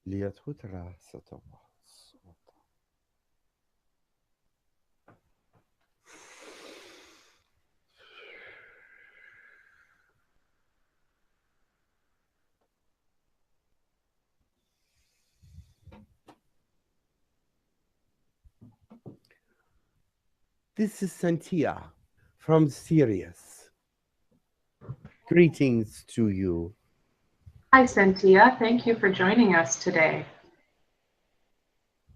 𝗪𝗚𝗓𝗧𝗧. This is Cyntia from Sirius. Greetings to you. Hi, Cyntia. Thank you for joining us today.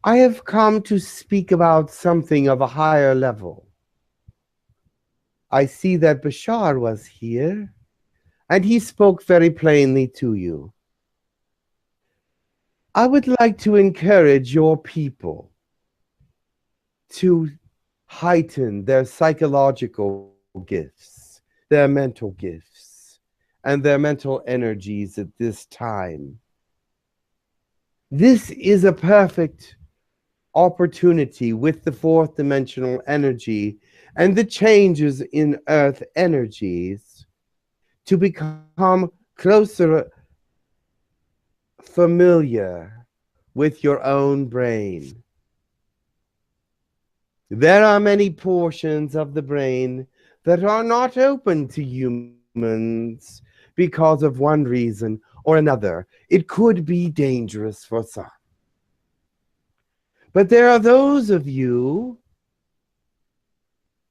I have come to speak about something of a higher level. I see that Bashar was here, and he spoke very plainly to you. I would like to encourage your people to heighten their psychological gifts, their mental gifts, and their mental energies at this time. This is a perfect opportunity with the fourth dimensional energy and the changes in earth energies to become closer familiar with your own brain. There are many portions of the brain that are not open to humans because of one reason or another. It could be dangerous for some. But there are those of you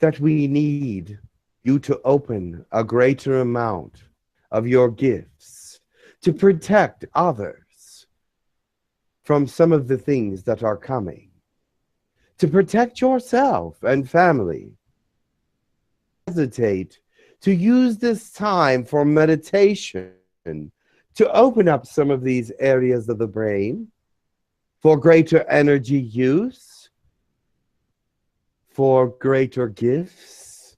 that we need you to open a greater amount of your gifts to protect others from some of the things that are coming. To protect yourself and family. Hesitate to use this time for meditation to open up some of these areas of the brain for greater energy use, for greater gifts,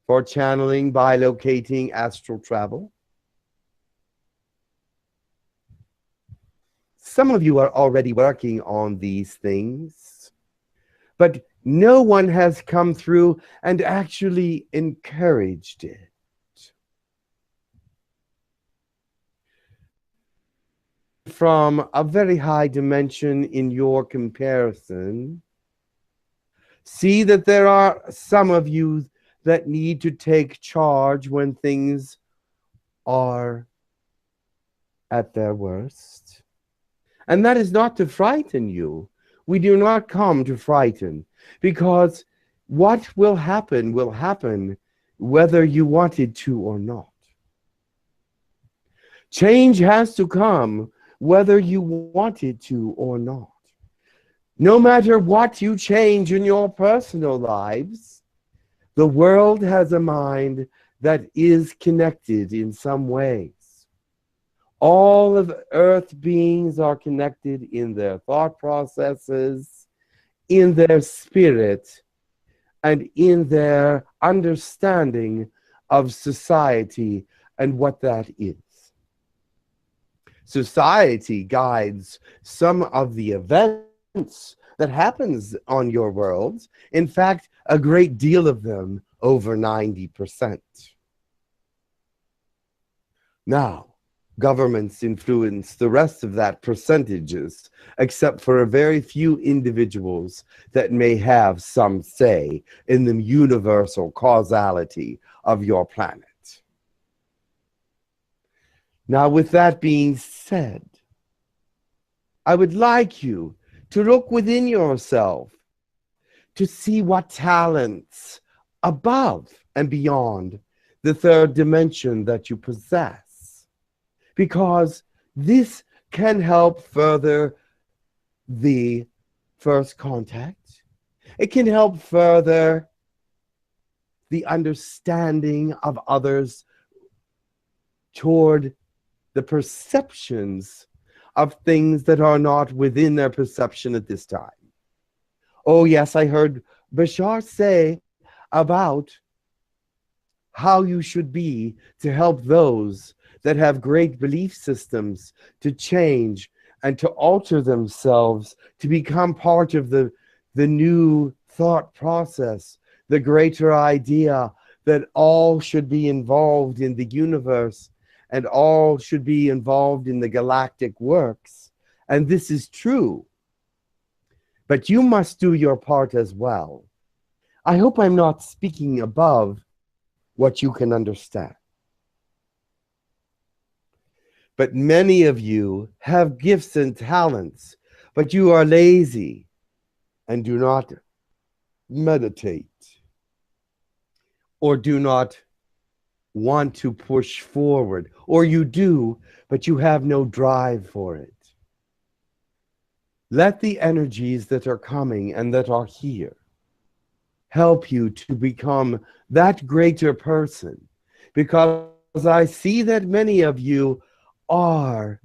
for channeling by locating astral travel. Some of you are already working on these things, but no one has come through and actually encouraged it. From a very high dimension in your comparison, see that there are some of you that need to take charge when things are at their worst. And that is not to frighten you. We do not come to frighten, because what will happen whether you want it to or not. Change has to come whether you want it to or not. No matter what you change in your personal lives, the world has a mind that is connected in some ways. All of Earth beings are connected in their thought processes, in their spirit, and in their understanding of society and what that is. Society guides some of the events that happens on your world. In fact, a great deal of them, over 90%. Now, governments influence the rest of that percentages, except for a very few individuals that may have some say in the universal causality of your planet. Now, with that being said, I would like you to look within yourself to see what talents above and beyond the third dimension that you possess, because this can help further the first contact. It can help further the understanding of others toward the perceptions of things that are not within their perception at this time. Oh yes, I heard Bashar say about how you should be to help those that have great belief systems to change and to alter themselves to become part of the new thought process, the greater idea that all should be involved in the universe and all should be involved in the galactic works, and this is true. But you must do your part as well. I hope I'm not speaking above what you can understand. But many of you have gifts and talents, but you are lazy and do not meditate or do not want to push forward, or you do, but you have no drive for it. Let the energies that are coming and that are here help you to become that greater person, because I see that many of you are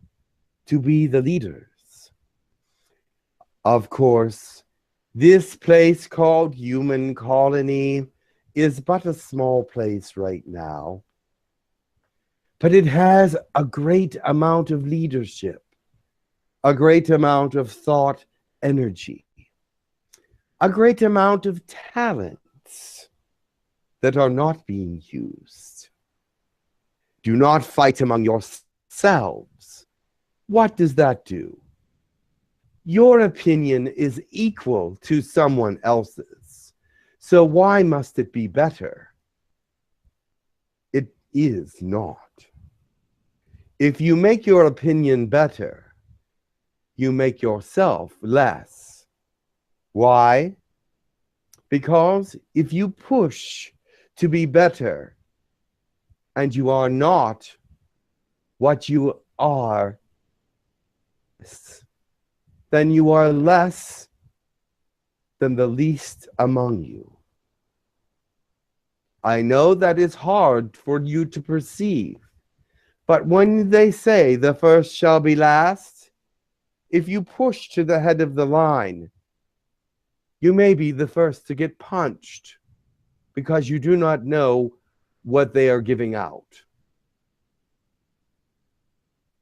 to be the leaders. Of course, this place called human colony is but a small place right now, but it has a great amount of leadership, a great amount of thought energy, a great amount of talents that are not being used. Do not fight among yourselves. What does that do? Your opinion is equal to someone else's. So why must it be better? It is not. If you make your opinion better, you make yourself less. Why? Because if you push to be better and you are not what you are, then you are less than the least among you. I know that is hard for you to perceive, but when they say the first shall be last, if you push to the head of the line, you may be the first to get punched because you do not know what they are giving out.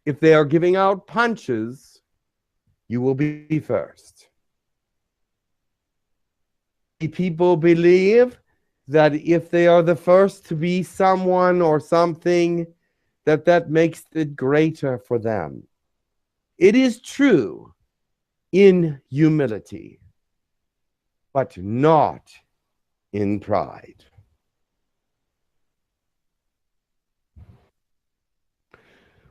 If they are giving out punches, you will be first. People believe that if they are the first to be someone or something, that makes it greater for them. It is true in humility, but not in pride.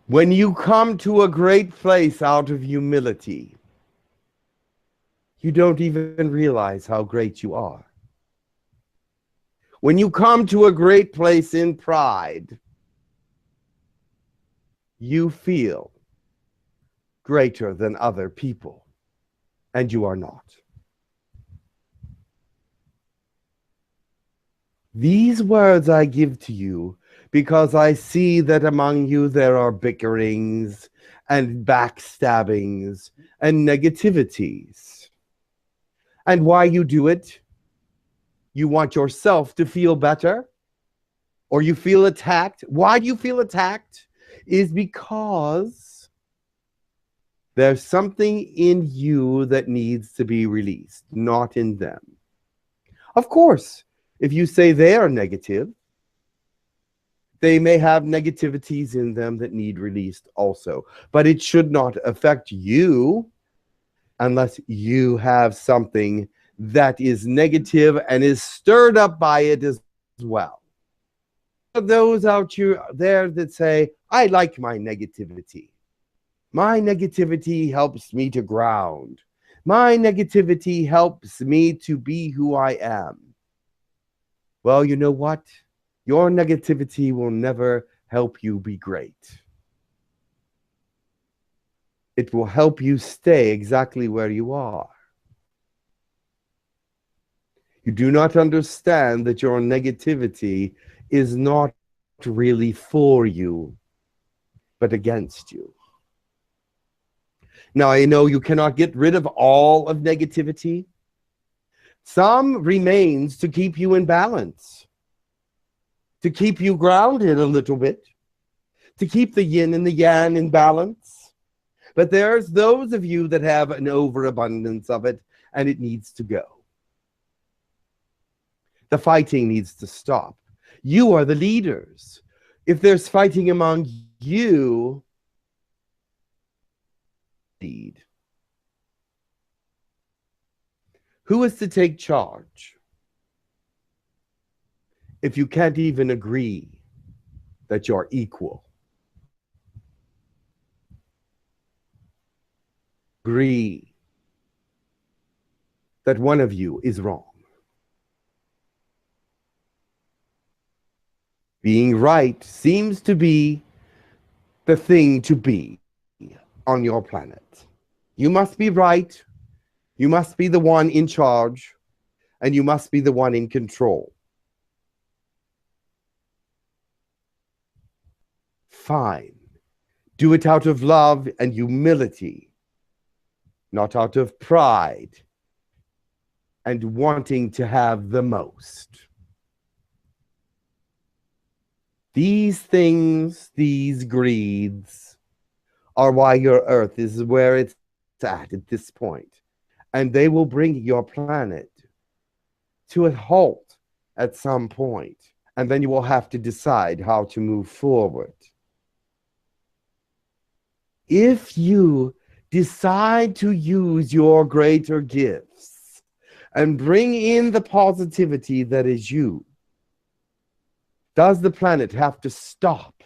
When you come to a great place out of humility, you don't even realize how great you are. When you come to a great place in pride, you feel greater than other people, and you are not. These words I give to you because I see that among you there are bickerings and backstabbings and negativities. And why you do it? You want yourself to feel better? Or you feel attacked? Why do you feel attacked? Is because there's something in you that needs to be released, not in them. Of course, if you say they are negative, they may have negativities in them that need released also. But it should not affect you unless you have something that is negative and is stirred up by it as well. Those out there that say, I like my negativity. My negativity helps me to ground. My negativity helps me to be who I am. Well, you know what? Your negativity will never help you be great. It will help you stay exactly where you are. You do not understand that your negativity is not really for you, but against you. Now, I know you cannot get rid of all of negativity. Some remains to keep you in balance, to keep you grounded a little bit, to keep the yin and the yang in balance. But there's those of you that have an overabundance of it, and it needs to go. The fighting needs to stop. You are the leaders. If there's fighting among you need. Who is to take charge if you can't even agree that you're equal? Agree that one of you is wrong. Being right seems to be the thing to be on your planet. You must be right. You must be the one in charge, and you must be the one in control. Fine. Do it out of love and humility, not out of pride and wanting to have the most. These things, these greeds, are why your Earth is where it's at this point. And they will bring your planet to a halt at some point. And then you will have to decide how to move forward. If you decide to use your greater gifts and bring in the positivity that is you, does the planet have to stop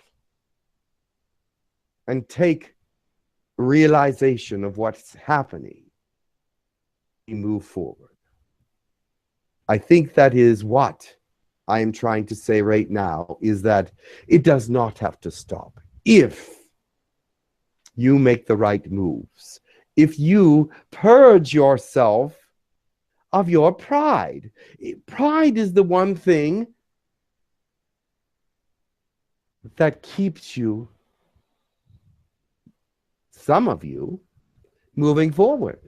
and take realization of what's happening? We move forward. I think that is what I am trying to say right now, is that it does not have to stop if you make the right moves. If you purge yourself of your pride. Pride is the one thing that keeps you, some of you, moving forward.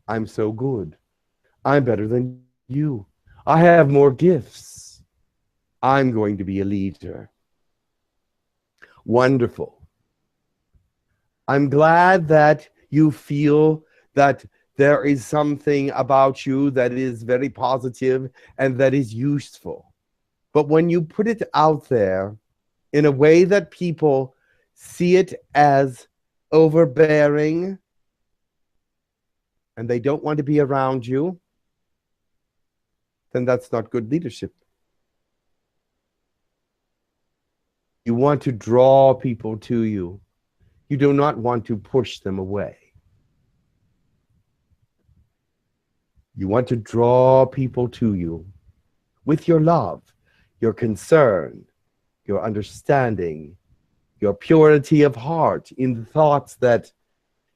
I'm so good. I'm better than you. I have more gifts. I'm going to be a leader. Wonderful. I'm glad that you feel that there is something about you that is very positive and that is useful. But when you put it out there in a way that people see it as overbearing and they don't want to be around you, then that's not good leadership. You want to draw people to you. You do not want to push them away. You want to draw people to you with your love, your concern, your understanding, your purity of heart in the thoughts that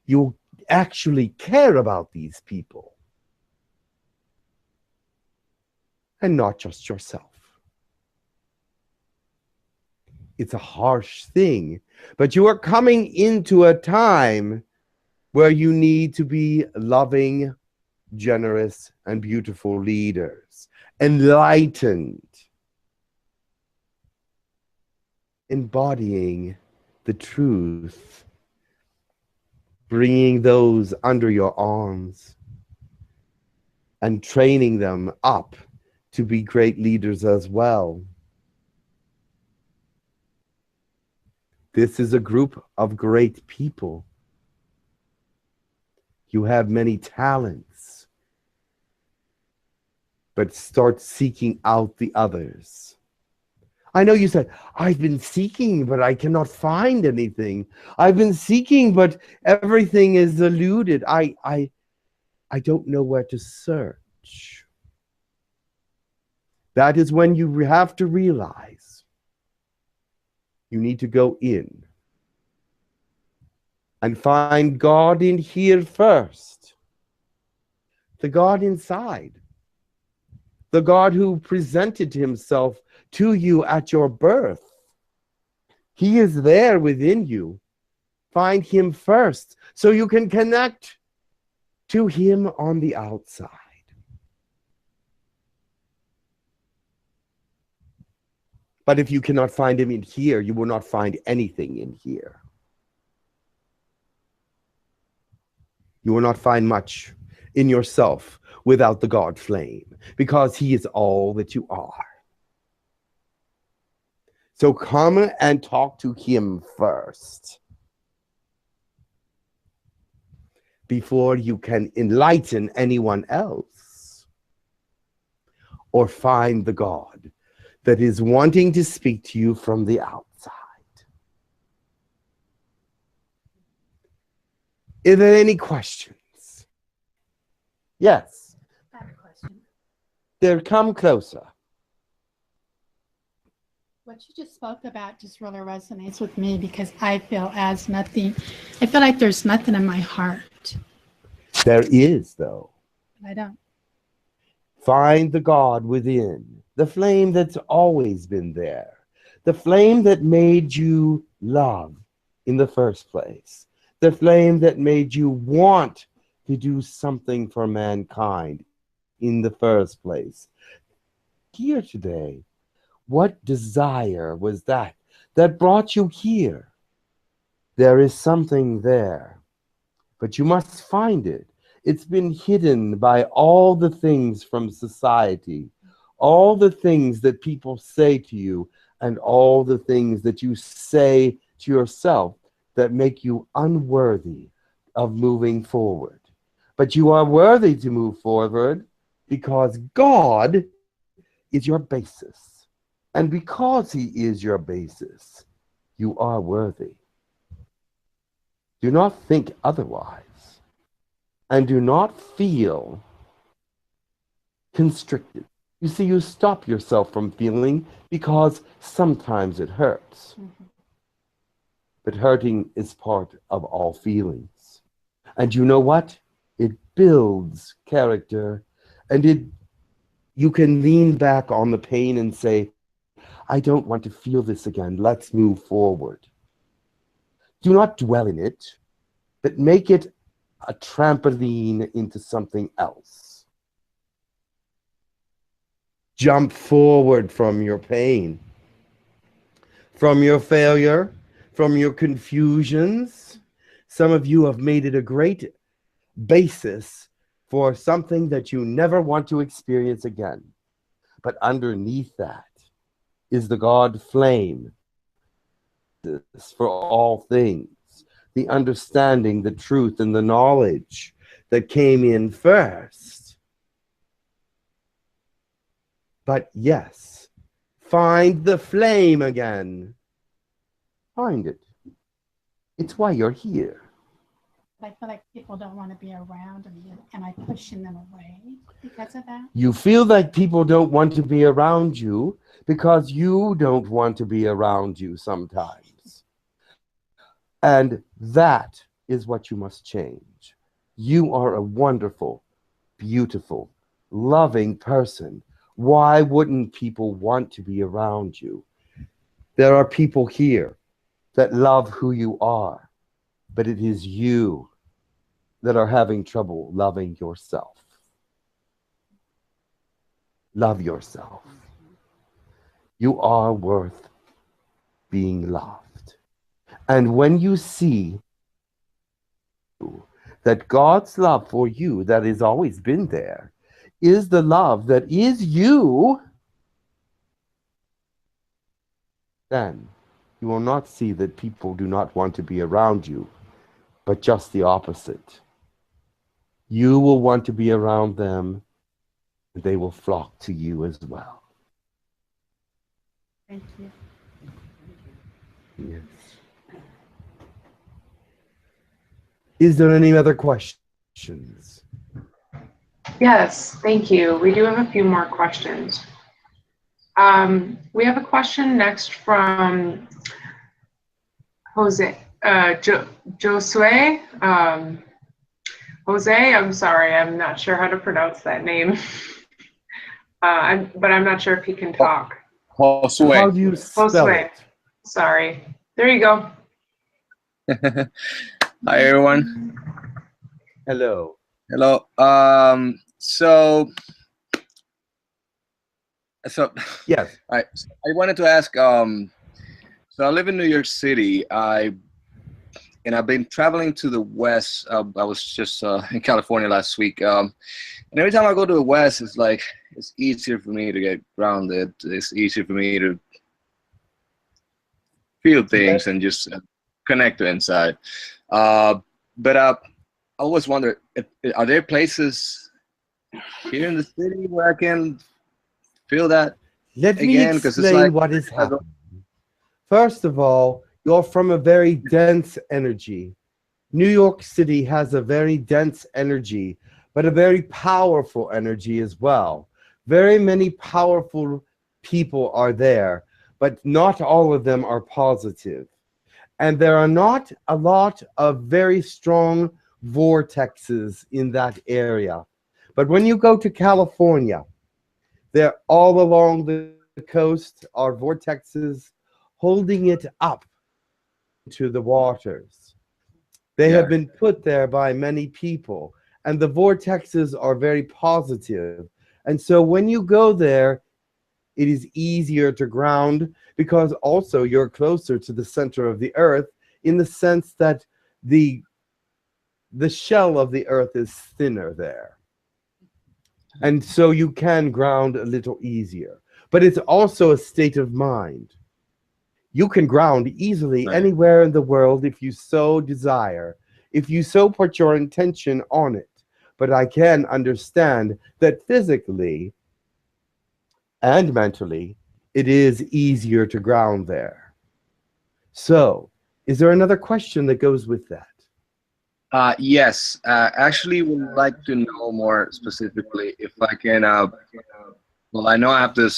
you actually care about these people and not just yourself. It's a harsh thing, but you are coming into a time where you need to be loving, generous, and beautiful leaders, enlightened, embodying the truth, bringing those under your arms and training them up to be great leaders as well. This is a group of great people. You have many talents, but start seeking out the others. I know you said, I've been seeking, but I cannot find anything. I've been seeking, but everything is eluded. I don't know where to search. That is when you have to realize you need to go in and find God in here first. The God inside. The God who presented himself to you at your birth. He is there within you. Find him first so you can connect to him on the outside. But if you cannot find him in here, you will not find anything in here. You will not find much in yourself without the God flame, because he is all that you are. So come and talk to him first before you can enlighten anyone else or find the God that is wanting to speak to you from the outside. Are there any questions? Yes. I have a question. There, come closer. What you just spoke about just really resonates with me because I feel like there's nothing in my heart. There is, though. But I don't. Find the God within, the flame that's always been there, the flame that made you love in the first place, the flame that made you want to do something for mankind in the first place. Here today, what desire was that brought you here? There is something there, but you must find it. It's been hidden by all the things from society, all the things that people say to you, and all the things that you say to yourself that make you unworthy of moving forward. But you are worthy to move forward because God is your basis. And because he is your basis, you are worthy. Do not think otherwise. And do not feel constricted. You see, you stop yourself from feeling because sometimes it hurts. Mm-hmm. But hurting is part of all feelings. And you know what? It builds character, and you can lean back on the pain and say, I don't want to feel this again. Let's move forward. Do not dwell in it, but make it a trampoline into something else. Jump forward from your pain, from your failure, from your confusions. Some of you have made it a great basis for something that you never want to experience again. But underneath that is the God flame for all things, the understanding, the truth, and the knowledge that came in first. But yes, find the flame again. Find it. It's why you're here. I feel like people don't want to be around me. Am I pushing them away because of that? You feel like people don't want to be around you because you don't want to be around you sometimes. And that is what you must change. You are a wonderful, beautiful, loving person. Why wouldn't people want to be around you? There are people here that love who you are, but it is you that are having trouble loving yourself. Love yourself. You are worth being loved. And when you see that God's love for you that has always been there is the love that is you, then you will not see that people do not want to be around you, but just the opposite. You will want to be around them, and they will flock to you as well. Thank you. Yes. Is there any other questions? Yes, thank you. We do have a few more questions. We have a question next from Josue. Jose, I'm sorry, I'm not sure how to pronounce that name. But I'm not sure if he can talk. Josue. How do you spell Josue. it? Sorry. There you go. Hi, everyone. Hello. Hello. So Yes. I wanted to ask. So I live in New York City. I've been traveling to the West. I was just in California last week. And every time I go to the West, it's easier for me to get grounded. It's easier for me to feel things and just connect to inside. But I always wonder, are there places here in the city where I can feel that Let me again? Because it's explain like what is happening. First of all, you're from a very dense energy. New York City has a very dense energy, but a very powerful energy as well. Very many powerful people are there, but not all of them are positive. And there are not a lot of very strong vortexes in that area. But when you go to California, they're all along the coast are vortexes holding it up to the waters. They have been put there by many people, and the vortexes are very positive. And so when you go there, it is easier to ground because also you're closer to the center of the earth in the sense that the shell of the earth is thinner there. And so you can ground a little easier. But it's also a state of mind. You can ground easily anywhere in the world if you so desire, if you so put your intention on it. But I can understand that physically and mentally, it is easier to ground there. So, is there another question that goes with that? Yes, actually would like to know more specifically if I can, well, I know I have to,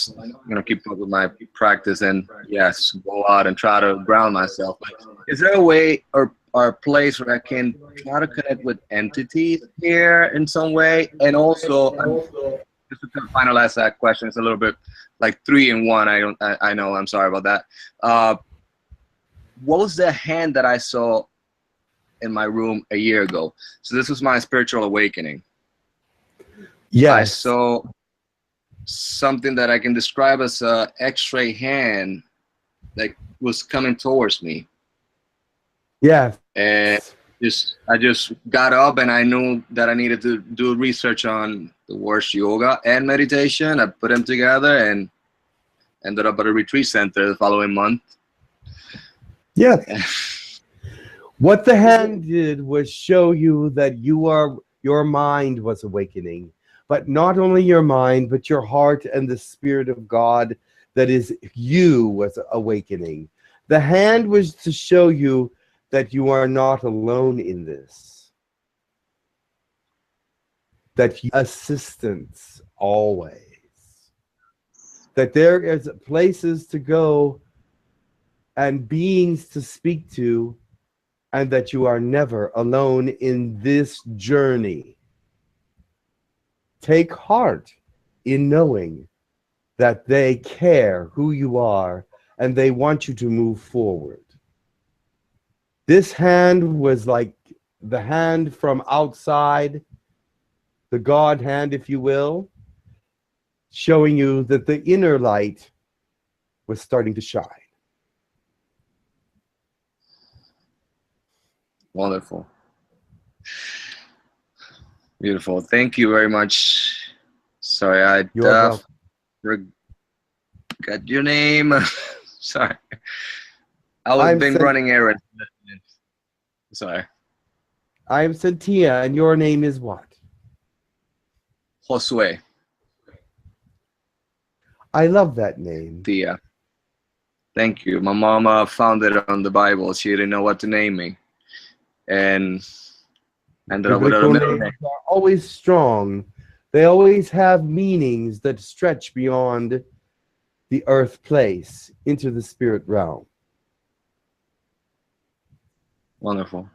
keep up with my practice and yes, go out and try to ground myself. But is there a way or a place where I can try to connect with entities here in some way? And also, just to finalize that question, it's a little bit like 3 in 1. I know, I'm sorry about that. What was the hand that I saw in my room a year ago? So this was my spiritual awakening. Yes. I saw something that I can describe as a X-ray hand that was coming towards me. Yeah. And I just got up and I knew that I needed to do research on the words yoga and meditation. I put them together and ended up at a retreat center the following month. Yeah. What the hand did was show you that your mind was awakening, but not only your mind, but your heart and the Spirit of God that is you was awakening. The hand was to show you that you are not alone in this, that you assistance always, that there is places to go and beings to speak to, and that you are never alone in this journey. Take heart in knowing that they care who you are and they want you to move forward. This hand was like the hand from outside, the God hand, if you will, showing you that the inner light was starting to shine. Wonderful. Beautiful. Thank you very much. Sorry, I forgot your name. Sorry. I've been running errands. Sorry. I'm Cyntia, and your name is what? Josue. I love that name. Tia. Thank you. My mama found it on the Bible. She didn't know what to name me. And ended up with a middle name. Are always strong. They always have meanings that stretch beyond the earth place into the spirit realm. Wonderful.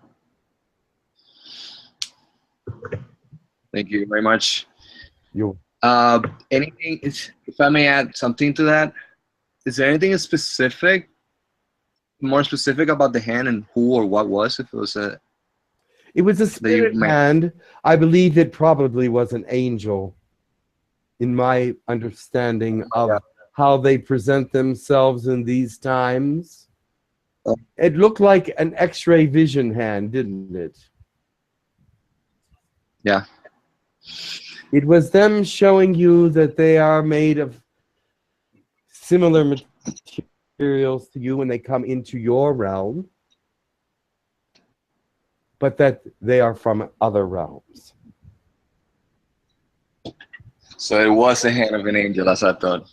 Thank you very much. Anything, if I may add something to that, is there anything specific, more specific about the hand and who or what was? If it was a... It was a spirit hand. I believe it probably was an angel, in my understanding of how they present themselves in these times. It looked like an X-ray vision hand, didn't it? Yeah. It was them showing you that they are made of similar material materials to you when they come into your realm, but that they are from other realms. So it was the hand of an angel, as I thought.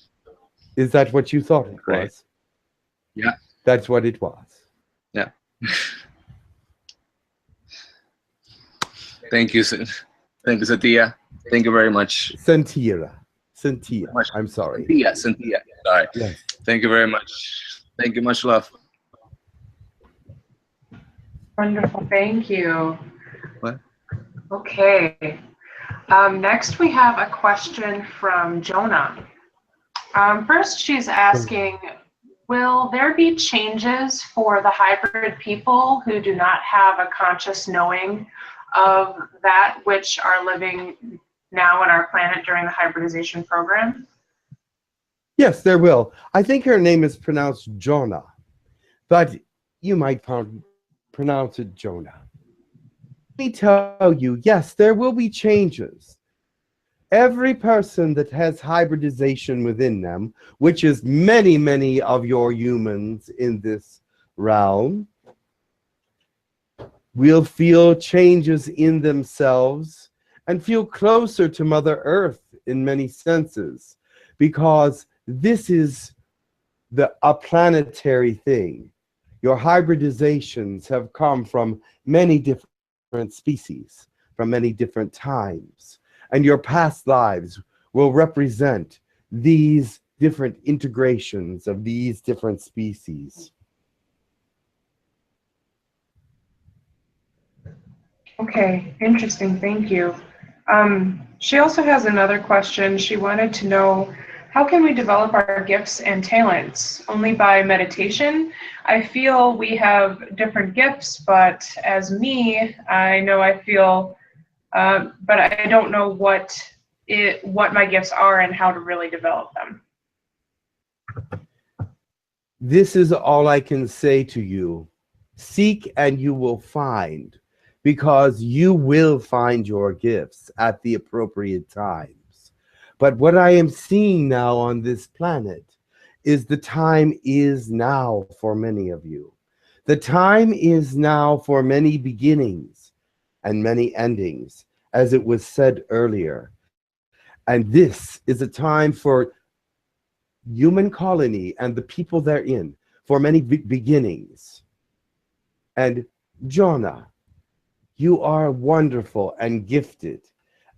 Is that what you thought it Great. was? Yeah. That's what it was. Yeah. Thank you, thank you, Cyntia. Thank you very much. Cyntia. I'm sorry. Cyntia. Sorry. Yes. Thank you very much. Thank you, much love. Wonderful, thank you. What? Okay. Next, we have a question from Jonah. First, she's asking, will there be changes for the hybrid people who do not have a conscious knowing of that which are living now on our planet during the hybridization program? Yes, there will. I think her name is pronounced Jonah, but you might pronounce it Jonah. Let me tell you, yes, there will be changes. Every person that has hybridization within them, which is many, many of your humans in this realm, will feel changes in themselves and feel closer to Mother Earth in many senses, because this is a planetary thing. Your hybridizations have come from many different species, from many different times. And your past lives will represent these different integrations of these different species. Okay, interesting, thank you. She also has another question. She wanted to know, how can we develop our gifts and talents? Only by meditation? I feel we have different gifts, but as me, I know I feel, but I don't know what my gifts are and how to really develop them. This is all I can say to you. Seek and you will find, because you will find your gifts at the appropriate times. But what I am seeing now on this planet is the time is now for many of you. The time is now for many beginnings and many endings, as it was said earlier. And this is a time for human colony and the people therein, for many beginnings. And Jonah, you are wonderful and gifted,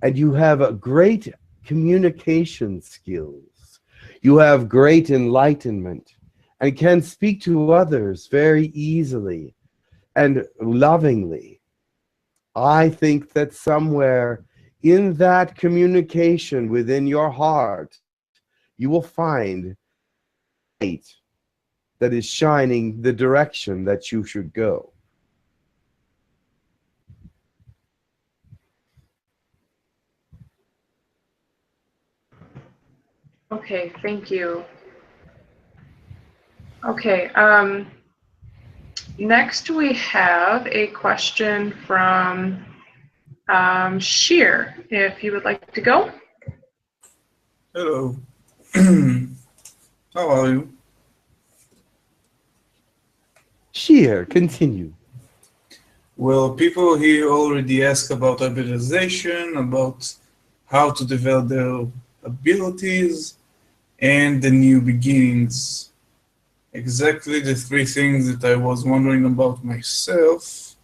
and you have a great communication skills. You have great enlightenment and can speak to others very easily and lovingly. I think that somewhere in that communication within your heart, you will find light that is shining the direction that you should go. Okay, thank you. Okay, next we have a question from Sheer, if you would like to go. Hello. How are you? Sheer, continue. Well, people here already ask about hybridization, about how to develop their abilities, and the new beginnings. Exactly the three things that I was wondering about myself.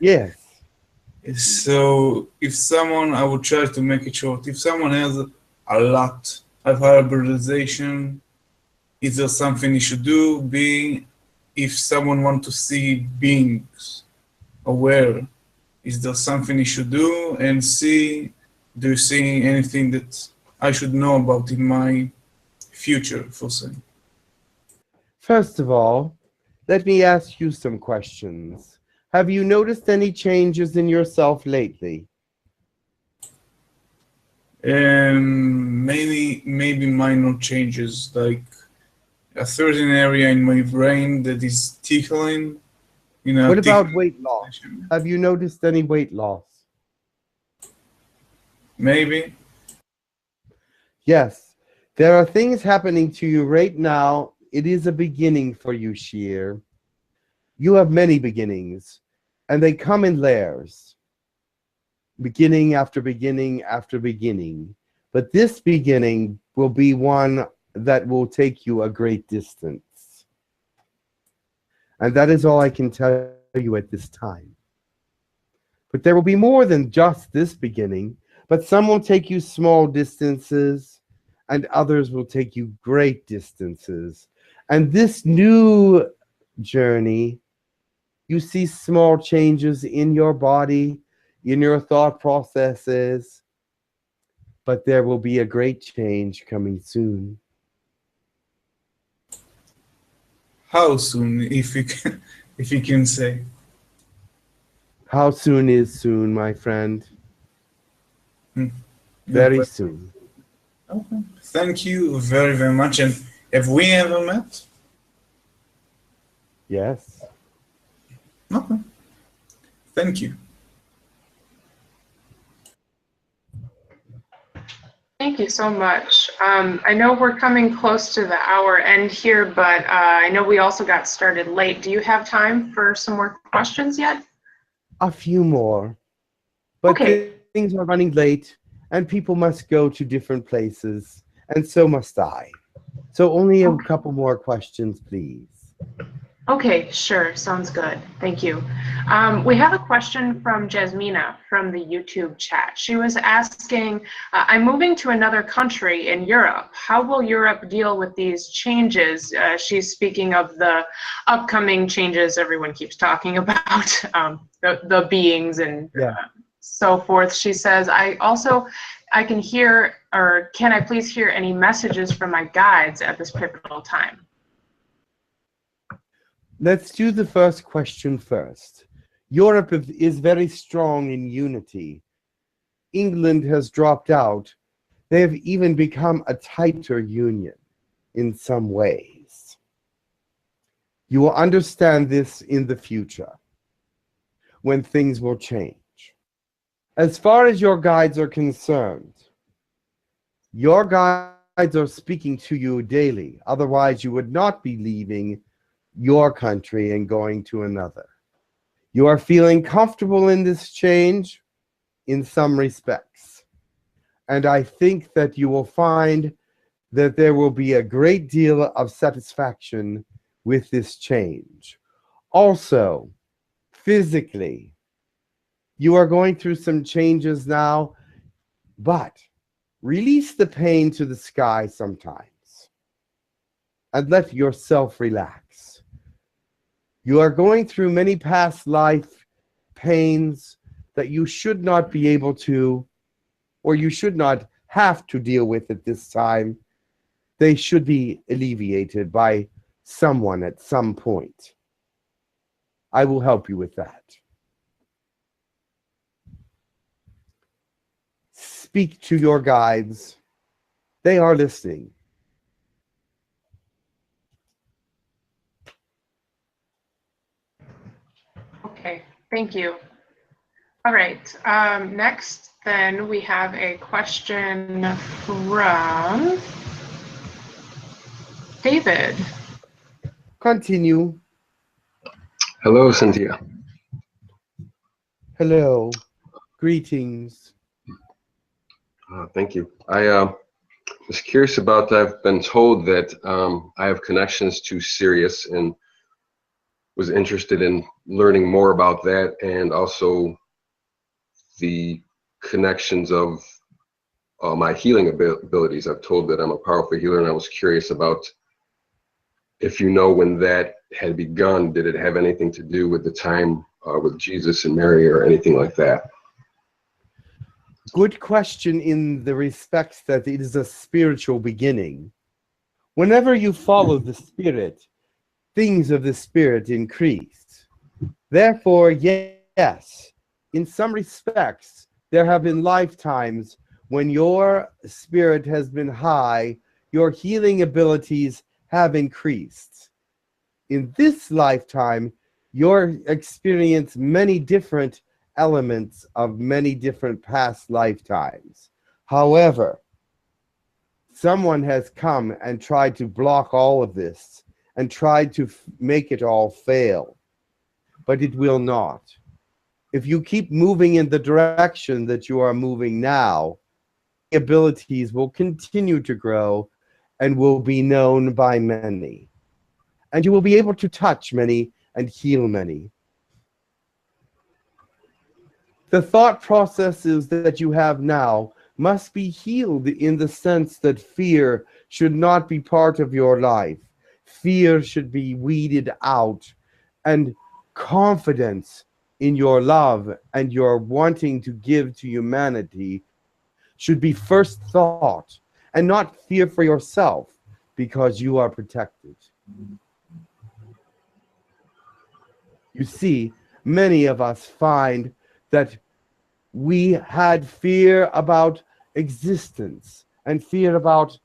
Yes. So if someone, I would try to make it short, if someone has a lot of hybridization, is there something you should do? If someone wants to see beings aware, is there something you should do? And C, do you see anything that I should know about in my future, for say? First of all, let me ask you some questions. Have you noticed any changes in yourself lately? Maybe minor changes, like a certain area in my brain that is tickling. What about weight loss? Have you noticed any weight loss? Maybe. Yes. There are things happening to you right now. It is a beginning for you, Sheer. You have many beginnings, and they come in layers. Beginning after beginning after beginning. But this beginning will be one that will take you a great distance. And that is all I can tell you at this time. But there will be more than just this beginning, but some will take you small distances, and others will take you great distances. And this new journey, you see small changes in your body, in your thought processes, but there will be a great change coming soon. How soon, if you can say? How soon is soon, my friend? Very soon. Okay. Thank you very, very much. And have we ever met? Yes. Okay. Thank you. Thank you so much. I know we're coming close to the hour end here, but I know we also got started late. Do you have time for some more questions yet? A few more. But Okay. things are running late, and people must go to different places, and so must I. So only a couple more questions, please. Okay, sure. Sounds good. Thank you. We have a question from Jasmina from the YouTube chat. She was asking, I'm moving to another country in Europe. How will Europe deal with these changes? She's speaking of the upcoming changes everyone keeps talking about, the beings and so forth. She says, I can hear, or can I please hear any messages from my guides at this pivotal time? Let's do the first question first. Europe is very strong in unity. England has dropped out. They have even become a tighter union in some ways. You will understand this in the future, when things will change. As far as your guides are concerned, your guides are speaking to you daily. Otherwise, you would not be leaving your country and going to another. You are feeling comfortable in this change in some respects. And I think that you will find that there will be a great deal of satisfaction with this change. Also, physically, you are going through some changes now, but release the pain to the sky sometimes and let yourself relax. You are going through many past life pains that you should not be able to, or you should not have to deal with at this time. They should be alleviated by someone at some point. I will help you with that. Speak to your guides. They are listening. Okay, thank you. All right, next then we have a question from David. Continue. Hello, Cyntia. Hello. Greetings. Thank you. I was curious about, I've been told that I have connections to Sirius and was interested in learning more about that, and also the connections of my healing abilities. I've told that I'm a powerful healer, and I was curious about if you know when that had begun. Did it have anything to do with the time with Jesus and Mary or anything like that? Good question in the respects that it is a spiritual beginning. Whenever you follow the Spirit, things of the Spirit increase. Therefore, yes, in some respects, there have been lifetimes when your spirit has been high, your healing abilities have increased. In this lifetime, you're experienced many different elements of many different past lifetimes. However, someone has come and tried to block all of this and tried to make it all fail, but it will not. If you keep moving in the direction that you are moving now, abilities will continue to grow and will be known by many. And you will be able to touch many and heal many. The thought processes that you have now must be healed in the sense that fear should not be part of your life. Fear should be weeded out, and confidence in your love and your wanting to give to humanity should be first thought, and not fear for yourself because you are protected. You see, many of us find that we had fear about existence and fear about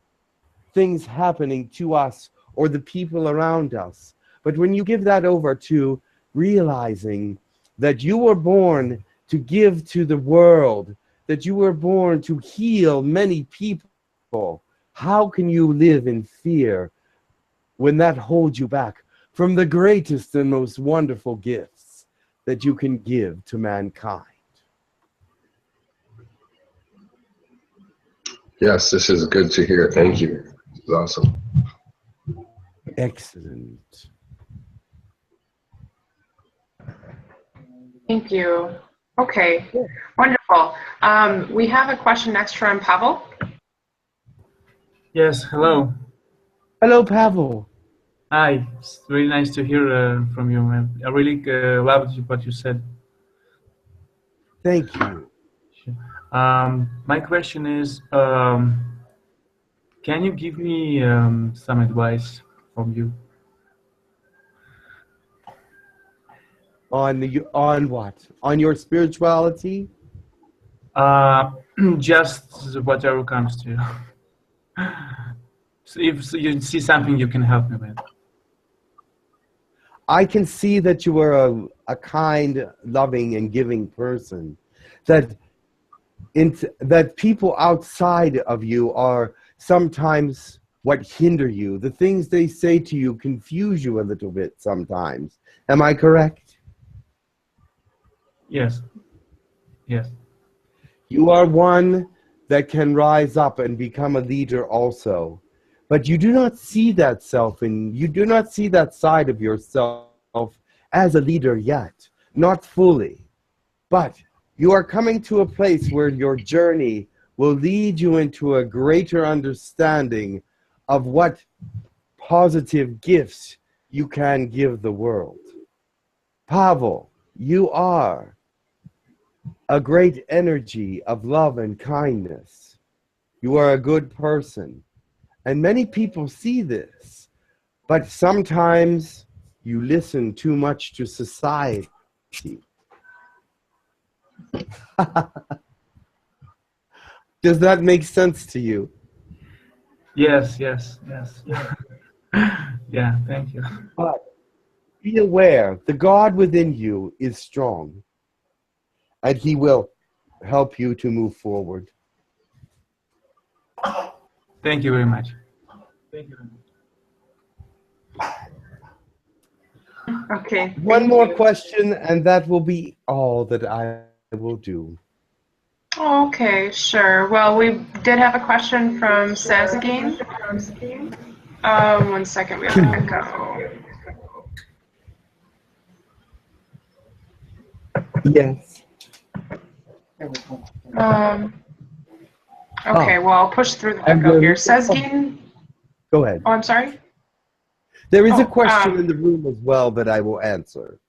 things happening to us or the people around us. But when you give that over to realizing that you were born to give to the world, that you were born to heal many people, how can you live in fear when that holds you back from the greatest and most wonderful gifts that you can give to mankind? Yes, this is good to hear. Thank you. This is awesome. Excellent. Thank you. Okay, wonderful. We have a question next from Pavel. Yes, hello. Hello, Pavel. Hi, it's really nice to hear from you, man. I really loved what you said. Thank you. My question is, can you give me some advice from you? On what? On your spirituality? Just whatever comes to you. So if you see something you can help me with. I can see that you are a kind, loving, and giving person. That people outside of you are sometimes what hinder you. The things they say to you confuse you a little bit sometimes. Am I correct? Yes. Yes. You are one that can rise up and become a leader also. But you do not see that self, and you do not see that side of yourself as a leader yet, not fully. But you are coming to a place where your journey will lead you into a greater understanding of what positive gifts you can give the world. Pavel, you are a great energy of love and kindness. You are a good person. And many people see this, but sometimes you listen too much to society. Does that make sense to you? Yes, yes, yes. Yeah, thank you. But be aware, the God within you is strong, and he will help you to move forward. Thank you very much. Thank you very much. Okay. One more question, and that will be all that I will do. Okay, sure. Well, we did have a question from Sazagin. One second, we have an echo. Yes. Okay, well, I'll push through the echo here. Sazagin. Go ahead. Oh, I'm sorry. There is a question in the room as well that I will answer.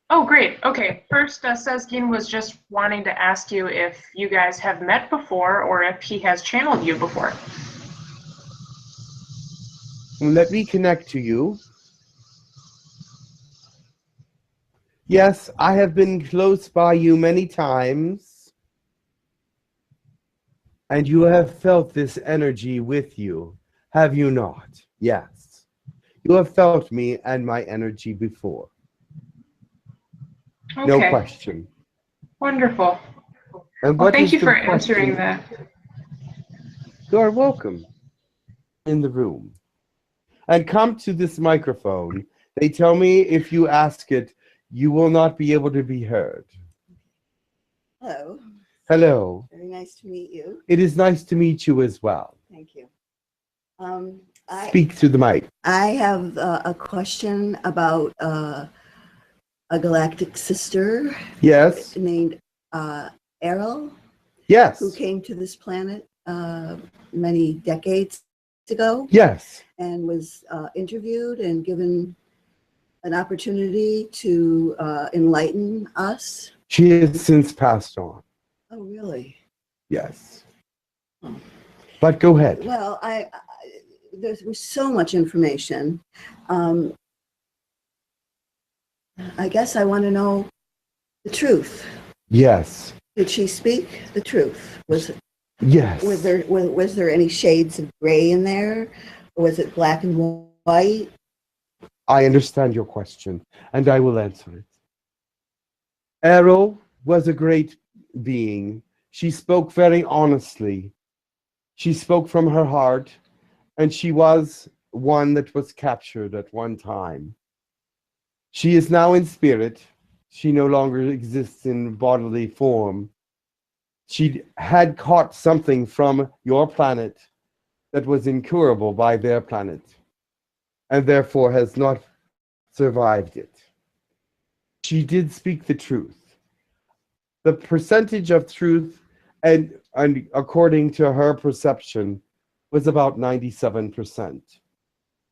Oh, great. Okay. First, Sezgin was just wanting to ask you if you guys have met before or if he has channeled you before. Let me connect to you. Yes, I have been close by you many times, and you have felt this energy with you, have you not? Yes. You have felt me and my energy before. Okay. No question. Wonderful. And Well, what thank is you the for question? answering that. You are welcome. in the room and come to this microphone. They tell me if you ask it, you will not be able to be heard. Hello. Hello. Very nice to meet you. It is nice to meet you as well. Thank you. Speak to the mic. I have a question about a galactic sister. Yes. Named Yahyel. Yes. Who came to this planet many decades ago. Yes. And was interviewed and given an opportunity to enlighten us. She has since passed on. Oh, really? Yes. But go ahead. Well, there was so much information. I guess I want to know the truth. Yes. Did she speak the truth? Yes. Was there any shades of gray in there? Or was it black and white? I understand your question, and I will answer it. Yahyel was a great being. She spoke very honestly. She spoke from her heart, and she was one that was captured at one time. She is now in spirit. She no longer exists in bodily form. She had caught something from your planet that was incurable by their planet, and therefore has not survived it. She did speak the truth. The percentage of truth, and according to her perception, was about 97%.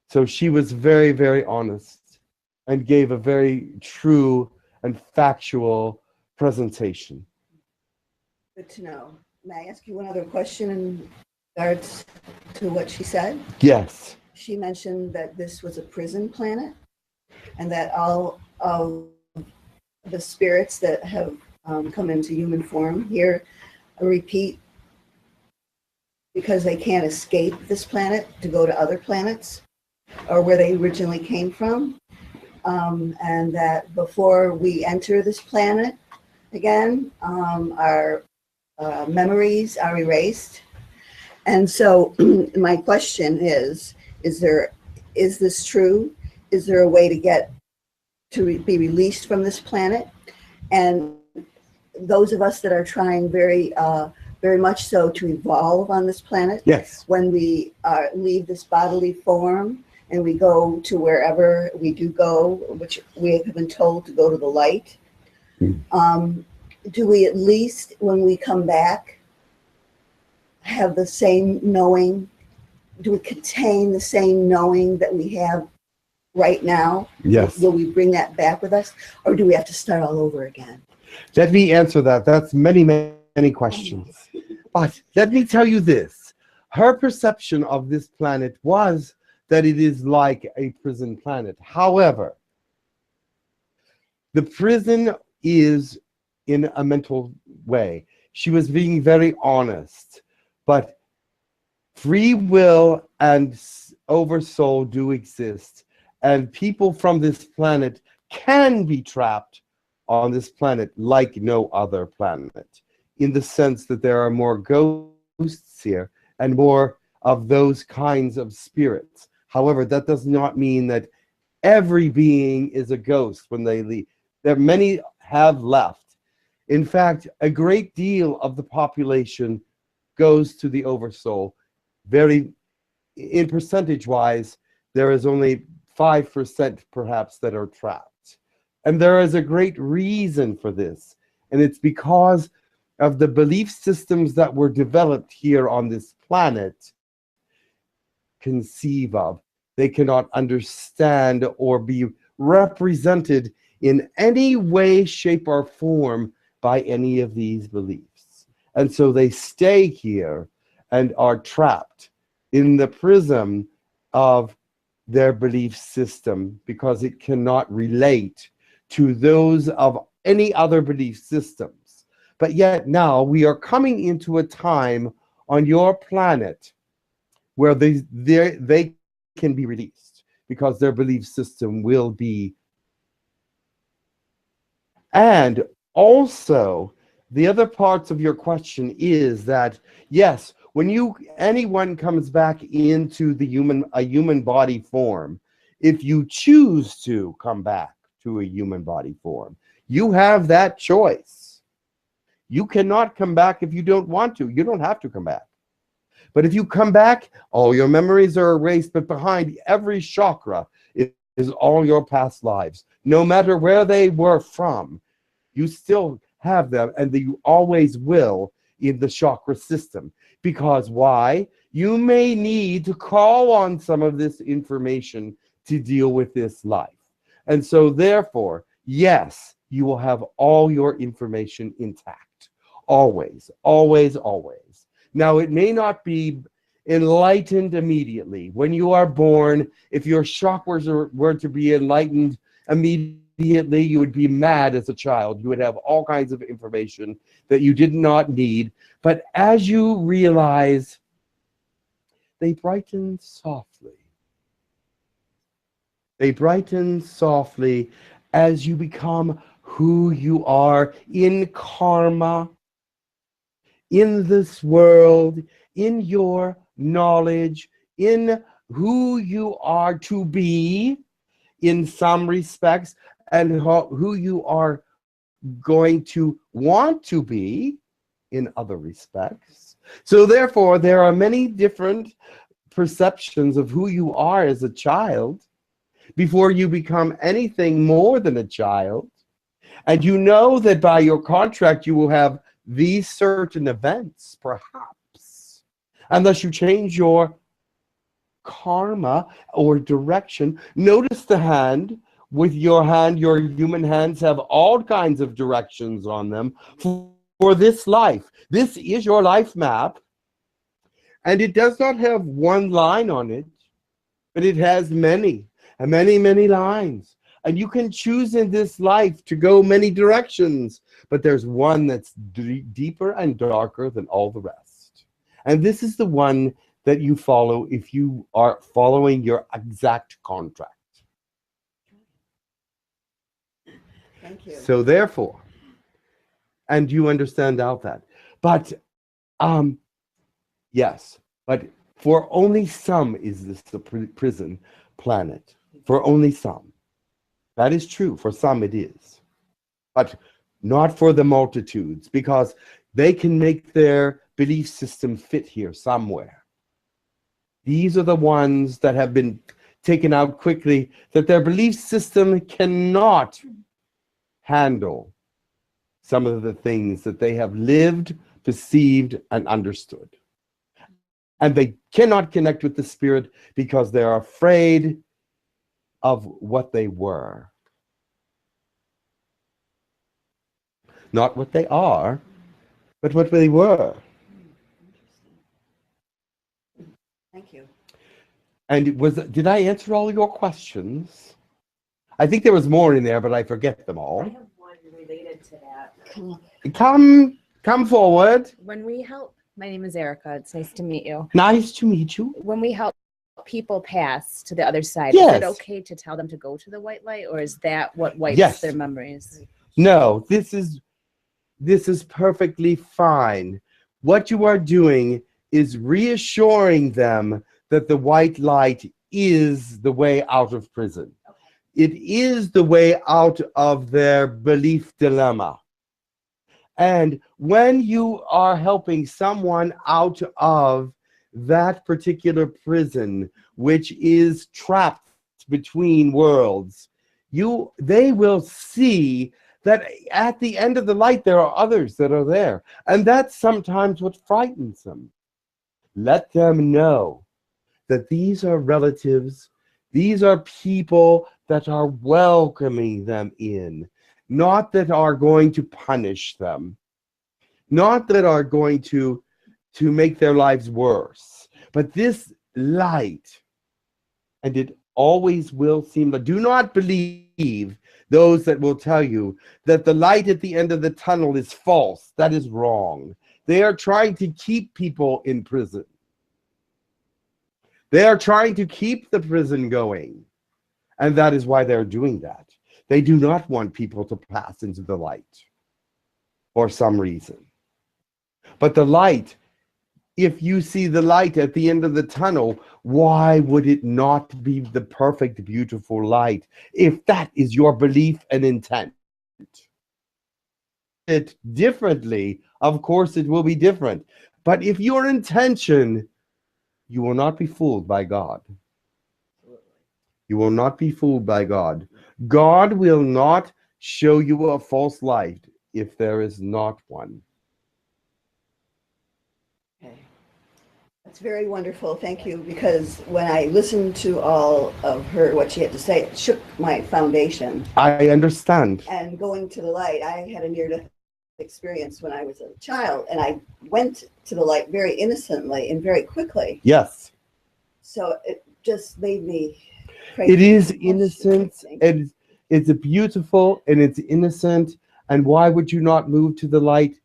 So she was very, very honest and gave a very true and factual presentation. Good to know. May I ask you one other question in regards to what she said? Yes. She mentioned that this was a prison planet and that all of the spirits that have come into human form here repeat because they can't escape this planet to go to other planets or where they originally came from. And that before we enter this planet again, our memories are erased. And so my question is this true? Is there a way to get to be released from this planet? And those of us that are trying very much so to evolve on this planet, yes, when we leave this bodily form and we go to wherever we do go, which we have been told to go to the light, do we at least, when we come back, have the same knowing? Do we contain the same knowing that we have right now? Yes. Will we bring that back with us, or do we have to start all over again? Let me answer that. That's many, many questions. But let me tell you this. Her perception of this planet was that it is like a prison planet. However, the prison is in a mental way. She was being very honest. But free will and oversoul do exist. And people from this planet can be trapped on this planet like no other planet, in the sense that there are more ghosts here and more of those kinds of spirits. However, that does not mean that every being is a ghost when they leave. There many have left. In fact, a great deal of the population goes to the oversoul. Very, in percentage-wise, there is only 5% perhaps that are trapped. And there is a great reason for this. And it's because of the belief systems that were developed here on this planet conceive of. They cannot understand or be represented in any way, shape, or form by any of these beliefs. And so they stay here and are trapped in the prism of their belief system because it cannot relate to those of any other belief systems. But yet now we are coming into a time on your planet where they can be released because their belief system will be. And also, the other parts of your question is that, yes, when anyone comes back into a human body form, if you choose to come back to a human body form, you have that choice. You cannot come back if you don't want to. You don't have to come back. But if you come back, all your memories are erased, but behind every chakra is all your past lives. No matter where they were from, you still have them, and you always will in the chakra system. Because why? You may need to call on some of this information to deal with this life. And so therefore, yes, you will have all your information intact. Always, always, always. Now, it may not be enlightened immediately. When you are born, if your chakras were to be enlightened immediately, you would be mad as a child. You would have all kinds of information that you did not need. But as you realize, they brighten softly. They brighten softly as you become who you are in karma, in this world, in your knowledge, in who you are to be in some respects, and who you are going to want to be in other respects. So therefore, there are many different perceptions of who you are as a child before you become anything more than a child. And you know that by your contract, you will have these certain events, perhaps, unless you change your karma or direction. Notice the hand. With your hand, your human hands have all kinds of directions on them for this life. This is your life map, and it does not have one line on it, but it has many and many, many lines. And you can choose in this life to go many directions, but there's one that's deeper and darker than all the rest. And this is the one that you follow if you are following your exact contract. Thank you. So therefore, and you understand out that. But yes, but for only some is this the prison planet. For only some. That is true. For some it is. But not for the multitudes, because they can make their belief system fit here somewhere. These are the ones that have been taken out quickly, that their belief system cannot handle some of the things that they have lived, perceived, and understood. And they cannot connect with the spirit because they're afraid of what they were. Not what they are, but what they were. Thank you. And did I answer all your questions? I think there was more in there, but I forget them all. I have one related to that. Come forward. When we help, my name is Erica. It's nice to meet you. Nice to meet you. When we help people pass to the other side, Yes. is it okay to tell them to go to the white light, or is that what wipes Yes. their memories? No, this is perfectly fine. What you are doing is reassuring them that the white light is the way out of prison. It is the way out of their belief dilemma. And when you are helping someone out of that particular prison, which is trapped between worlds, they will see that at the end of the light, there are others that are there. And that's sometimes what frightens them. Let them know that these are relatives, these are people that are welcoming them in, not that are going to punish them, not that are going to make their lives worse. But this light, and it always will seem like, do not believe those that will tell you that the light at the end of the tunnel is false. That is wrong. They are trying to keep people in prison. They are trying to keep the prison going. And that is why they're doing that. They do not want people to pass into the light for some reason. But the light if you see the light at the end of the tunnel, why would it not be the perfect, beautiful light if that is your belief and intent? It differently, of course it will be different. But if your intention, you will not be fooled by God. You will not be fooled by God. God will not show you a false light if there is not one. Okay. That's very wonderful. Thank you. Because when I listened to all of her, what she had to say, it shook my foundation. I understand. And going to the light, I had a near-death experience when I was a child, and I went to the light very innocently and very quickly. Yes. So it just made me it is innocent, and it's beautiful, and it's innocent, and why would you not move to the light?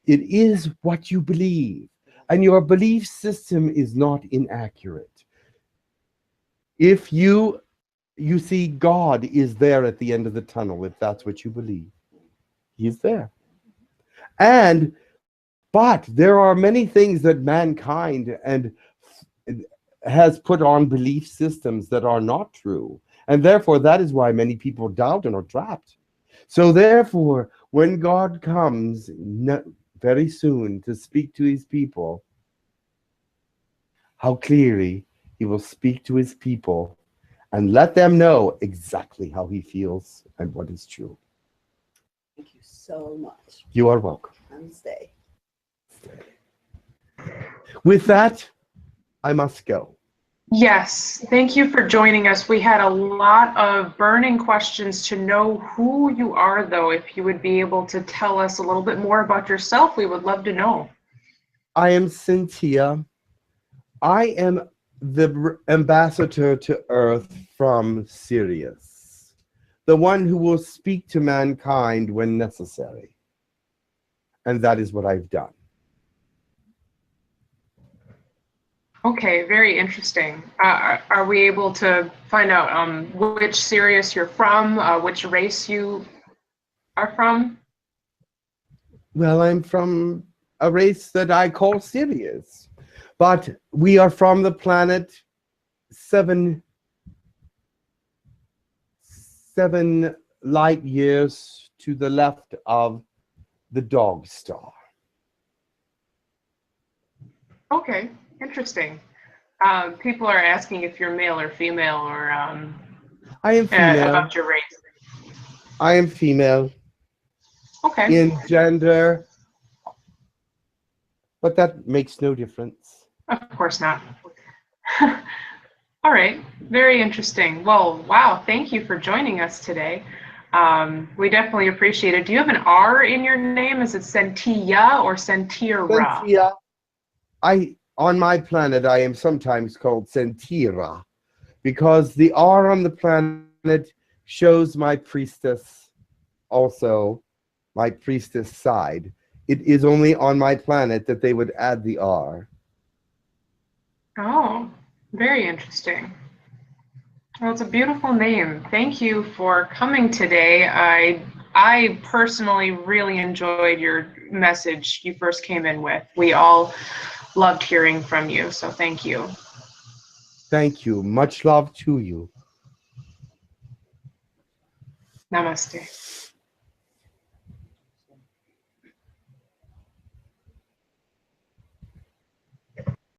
It is what you believe, and your belief system is not inaccurate. If you see, God is there at the end of the tunnel, if that's what you believe. He's there. But there are many things that mankind has put on belief systems that are not true. And therefore, that is why many people doubt and are trapped. So therefore, when God comes very soon to speak to his people, how clearly he will speak to his people and let them know exactly how he feels and what is true. Thank you so much. You are welcome. Namaste. With that, I must go. Yes, thank you for joining us. We had a lot of burning questions to know who you are, though. If you would be able to tell us a little bit more about yourself, we would love to know. I am Cyntia. I am the ambassador to Earth from Sirius, the one who will speak to mankind when necessary. And that is what I've done. Okay, very interesting. Are we able to find out which Sirius you're from, which race you are from? Well, I'm from a race that I call Sirius, but we are from the planet seven light years to the left of the dog star. Okay, interesting. People are asking if you're male or female, or I am female. about your race. I am female. Okay. In gender, but that makes no difference. Of course not. All right, very interesting. Well, wow, thank you for joining us today. We definitely appreciate it. Do you have an R in your name? Is it Cyntia or Cyntia? Cyntia. On my planet, I am sometimes called Cyntia because the R on the planet shows my priestess, also my priestess side. It is only on my planet that they would add the R. Oh, very interesting. Well, it's a beautiful name. Thank you for coming today. I personally really enjoyed your message you first came in with. We all loved hearing from you, so thank you. Thank you. Much love to you. Namaste.